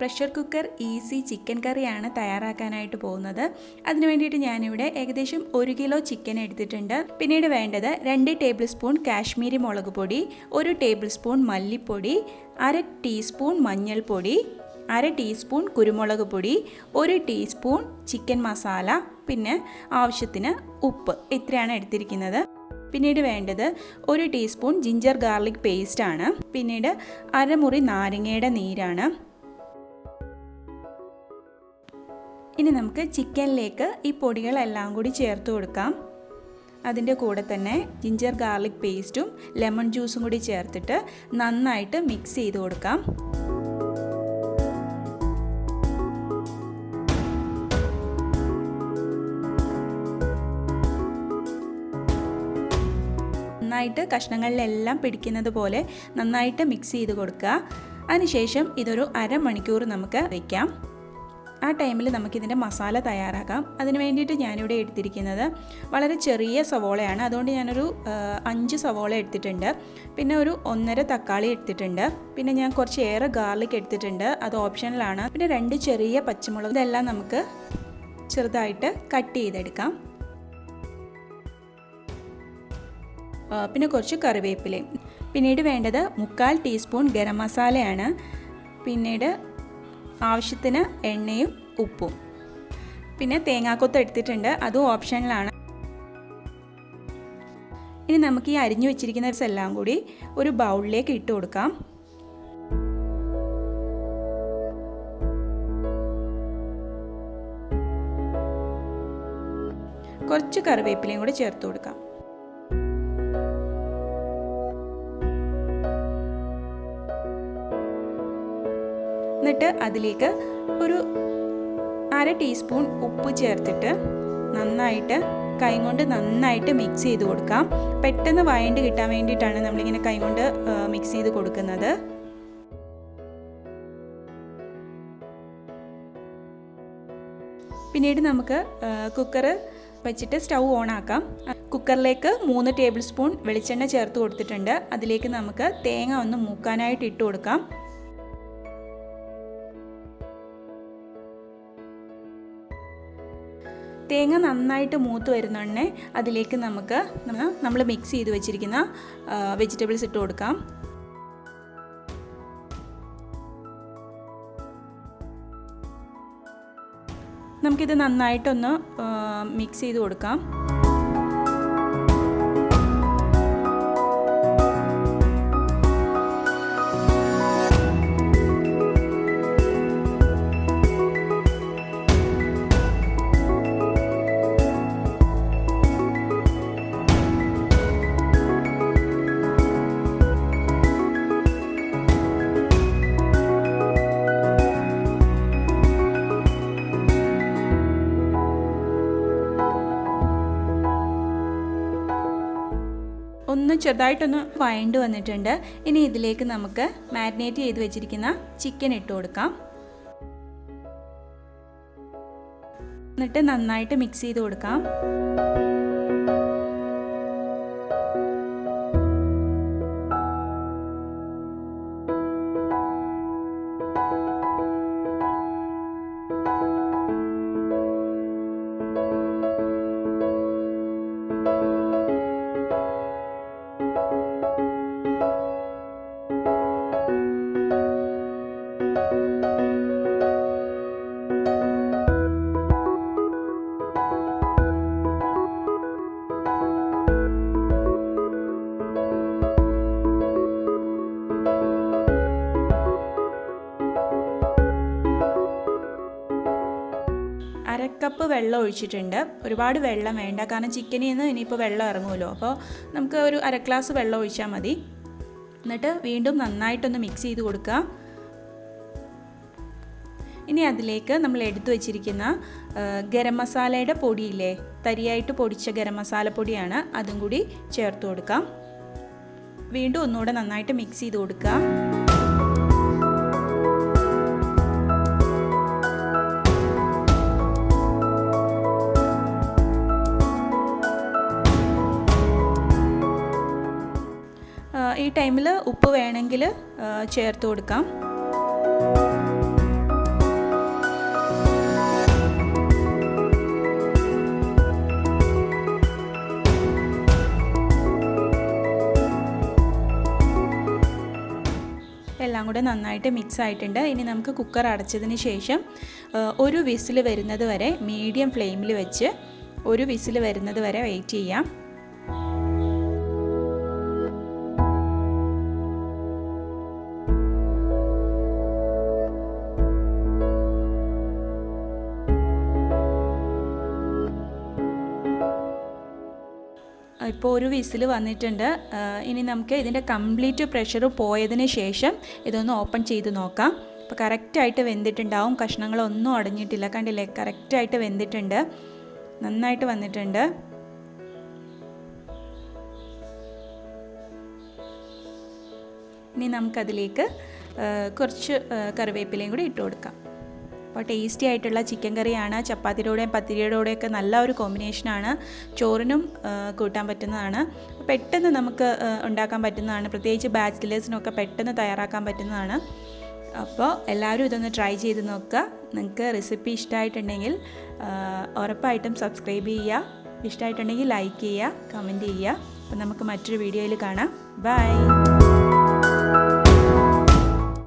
Pressure cooker easy chicken കറിയാണ് തയ്യാറാക്കാനായിട്ട് പോകുന്നത്. അതിനു വേണ്ടിയിട്ട് ഞാനിവിടെ ഏകദേശം 1 കിലോ ചിക്കൻ എടുത്തിട്ടുണ്ട്. പിന്നീട് വേണ്ടത് 2 ടേബിൾ സ്പൂൺ കാശ്മീരി മുളക് പൊടി, 1 ടേബിൾ സ്പൂൺ മല്ലിപ്പൊടി, 1/2 ടീസ്പൂൺ മഞ്ഞൾപ്പൊടി, 1/2 ടീസ്പൂൺ കുരുമുളക് പൊടി, 1 ടീസ്പൂൺ ചിക്കൻ മസാല, പിന്നെ ആവശ്യത്തിന് ഉപ്പ്. ഇത്രയാണ് എടുത്തിരിക്കുന്നത്. പിന്നീട് വേണ്ടത് 1 ടീസ്പൂൺ ജിഞ്ചർ ഗാർലിക് പേസ്റ്റ് ആണ്. പിന്നീട് അരമുറി നാരങ്ങയുടെ നീരാണ്. ഇനി നമുക്ക് ചിക്കനിലേക്ക് ഈ പൊടികളെല്ലാം കൂടി ചേർത്ത് കൊടുക്കാം. അതിൻ്റെ കൂടെ തന്നെ ജിഞ്ചർ ഗാർലിക് പേസ്റ്റും ലെമൺ ജ്യൂസും കൂടി ചേർത്തിട്ട് നന്നായിട്ട് മിക്സ് ചെയ്ത് കൊടുക്കാം. നന്നായിട്ട് കഷ്ണങ്ങളിലെല്ലാം പിടിക്കുന്നത് പോലെ നന്നായിട്ട് മിക്സ് ചെയ്ത് കൊടുക്കുക. അതിനുശേഷം ഇതൊരു അരമണിക്കൂർ നമുക്ക് വയ്ക്കാം. ആ ടൈമിൽ നമുക്കിതിൻ്റെ മസാല തയ്യാറാക്കാം. അതിന് വേണ്ടിയിട്ട് ഞാനിവിടെ എടുത്തിരിക്കുന്നത് വളരെ ചെറിയ സവോളയാണ്. അതുകൊണ്ട് ഞാനൊരു 5 സവോള എടുത്തിട്ടുണ്ട്. പിന്നെ ഒരു 1.5 തക്കാളി എടുത്തിട്ടുണ്ട്. പിന്നെ ഞാൻ കുറച്ച് ഏറെ ഗാർലിക് എടുത്തിട്ടുണ്ട്. അത് ഓപ്ഷണലാണ്. പിന്നെ 2 ചെറിയ പച്ചമുളക്. ഇതെല്ലാം നമുക്ക് ചെറുതായിട്ട് കട്ട് ചെയ്തെടുക്കാം. പിന്നെ കുറച്ച് കറിവേപ്പിലയും. പിന്നീട് വേണ്ടത് 1/4 ടീസ്പൂൺ ഗരം മസാലയാണ്. പിന്നീട് ആവശ്യത്തിന് എണ്ണയും ഉപ്പും. പിന്നെ തേങ്ങാക്കൊത്ത് എടുത്തിട്ടുണ്ട്. അതും ഓപ്ഷനിലാണ്. ഇനി നമുക്ക് ഈ അരിഞ്ഞു വെച്ചിരിക്കുന്ന എല്ലാം കൂടി ഒരു ബൗളിലേക്ക് ഇട്ട് കൊടുക്കാം. കുറച്ച് കറിവേപ്പിലയും കൂടി ചേർത്ത് കൊടുക്കാം. എന്നിട്ട് അതിലേക്ക് ഒരു 1/2 ടീസ്പൂൺ ഉപ്പ് ചേർത്തിട്ട് നന്നായിട്ട് കൈകൊണ്ട് നന്നായിട്ട് മിക്സ് ചെയ്ത് കൊടുക്കാം. പെട്ടെന്ന് വഴണ്ട് കിട്ടാൻ വേണ്ടിയിട്ടാണ് നമ്മളിങ്ങനെ കൈകൊണ്ട് മിക്സ് ചെയ്ത് കൊടുക്കുന്നത്. പിന്നീട് നമുക്ക് കുക്കർ വെച്ചിട്ട് സ്റ്റൗ ഓൺ ആക്കാം. കുക്കറിലേക്ക് 3 ടേബിൾ സ്പൂൺ വെളിച്ചെണ്ണ ചേർത്ത് കൊടുത്തിട്ടുണ്ട്. അതിലേക്ക് നമുക്ക് തേങ്ങ ഒന്ന് മൂക്കാനായിട്ട് ഇട്ട് കൊടുക്കാം. തേങ്ങ നന്നായിട്ട് മൂത്ത് വരുന്നുണ്ടേ അതിലേക്ക് നമുക്ക് നമ്മൾ മിക്സ് ചെയ്ത് വെച്ചിരിക്കുന്ന വെജിറ്റബിൾസ് ഇട്ട് കൊടുക്കാം. നമുക്കിത് നന്നായിട്ടൊന്ന് മിക്സ് ചെയ്ത് കൊടുക്കാം. ഒന്ന് ചെറുതായിട്ടൊന്ന് വഴണ്ട് വന്നിട്ടുണ്ട്. ഇനി ഇതിലേക്ക് നമുക്ക് മാരിനേറ്റ് ചെയ്ത് വെച്ചിരിക്കുന്ന ചിക്കൻ ഇട്ട് കൊടുക്കാം. എന്നിട്ട് നന്നായിട്ട് മിക്സ് ചെയ്ത് കൊടുക്കാം. കപ്പ് വെള്ളം ഒഴിച്ചിട്ടുണ്ട്. ഒരുപാട് വെള്ളം വേണ്ട, കാരണം ചിക്കനിൽ നിന്ന് ഇനിയിപ്പോൾ വെള്ളം ഇറങ്ങുമല്ലോ. അപ്പോൾ നമുക്ക് ഒരു 1/2 ഗ്ലാസ് വെള്ളം ഒഴിച്ചാൽ മതി. എന്നിട്ട് വീണ്ടും നന്നായിട്ടൊന്ന് മിക്സ് ചെയ്ത് കൊടുക്കുക. ഇനി അതിലേക്ക് നമ്മൾ എടുത്തു വച്ചിരിക്കുന്ന ഗരം മസാലയുടെ പൊടിയില്ലേ, തരിയായിട്ട് പൊടിച്ച ഗരം മസാല പൊടിയാണ്, അതും കൂടി ചേർത്ത് കൊടുക്കാം. വീണ്ടും ഒന്നുകൂടെ നന്നായിട്ട് മിക്സ് ചെയ്ത് കൊടുക്കുക. ഈ ടൈമിൽ ഉപ്പ് വേണമെങ്കിൽ ചേർത്ത് കൊടുക്കാം. കൂടെ നന്നായിട്ട് മിക്സ് ആയിട്ടുണ്ട്. ഇനി നമുക്ക് കുക്കർ അടച്ചതിന് ശേഷം ഒരു വിസിൽ വരുന്നത് വരെ മീഡിയം ഫ്ലെയിമിൽ വെച്ച് ഒരു വിസിൽ വരുന്നത് വരെ വെയിറ്റ് ചെയ്യാം. ഇപ്പോൾ ഒരു വിസിൽ വന്നിട്ടുണ്ട്. ഇനി നമുക്ക് ഇതിൻ്റെ കംപ്ലീറ്റ് പ്രഷർ പോയതിന് ശേഷം ഇതൊന്ന് ഓപ്പൺ ചെയ്ത് നോക്കാം. അപ്പോൾ കറക്റ്റായിട്ട് വെന്തിട്ടുണ്ടാവും. കഷ്ണങ്ങളൊന്നും അടഞ്ഞിട്ടില്ല, കണ്ടില്ലേ? കറക്റ്റായിട്ട് വെന്തിട്ടുണ്ട്, നന്നായിട്ട് വന്നിട്ടുണ്ട്. ഇനി നമുക്കതിലേക്ക് കുറച്ച് കറിവേപ്പിലയും കൂടി ഇട്ട് കൊടുക്കാം. അപ്പോൾ ടേസ്റ്റി ആയിട്ടുള്ള ചിക്കൻ കറിയാണ്. ചപ്പാത്തിയുടെയും പത്തിരിയുടെയൊക്കെ നല്ല ഒരു കോമ്പിനേഷനാണ്. ചോറിനും കൂട്ടാൻ പറ്റുന്നതാണ്. പെട്ടെന്ന് നമുക്ക് ഉണ്ടാക്കാൻ പറ്റുന്നതാണ്. പ്രത്യേകിച്ച് ബാച്ചിലേഴ്സിനൊക്കെ പെട്ടെന്ന് തയ്യാറാക്കാൻ പറ്റുന്നതാണ്. അപ്പോൾ എല്ലാവരും ഇതൊന്ന് ട്രൈ ചെയ്ത് നോക്കുക. നിങ്ങൾക്ക് റെസിപ്പി ഇഷ്ടമായിട്ടുണ്ടെങ്കിൽ ഉറപ്പായിട്ടും സബ്സ്ക്രൈബ് ചെയ്യുക. ഇഷ്ടമായിട്ടുണ്ടെങ്കിൽ ലൈക്ക് ചെയ്യുക, കമൻറ്റ് ചെയ്യുക. അപ്പോൾ നമുക്ക് മറ്റൊരു വീഡിയോയിൽ കാണാം. ബൈ.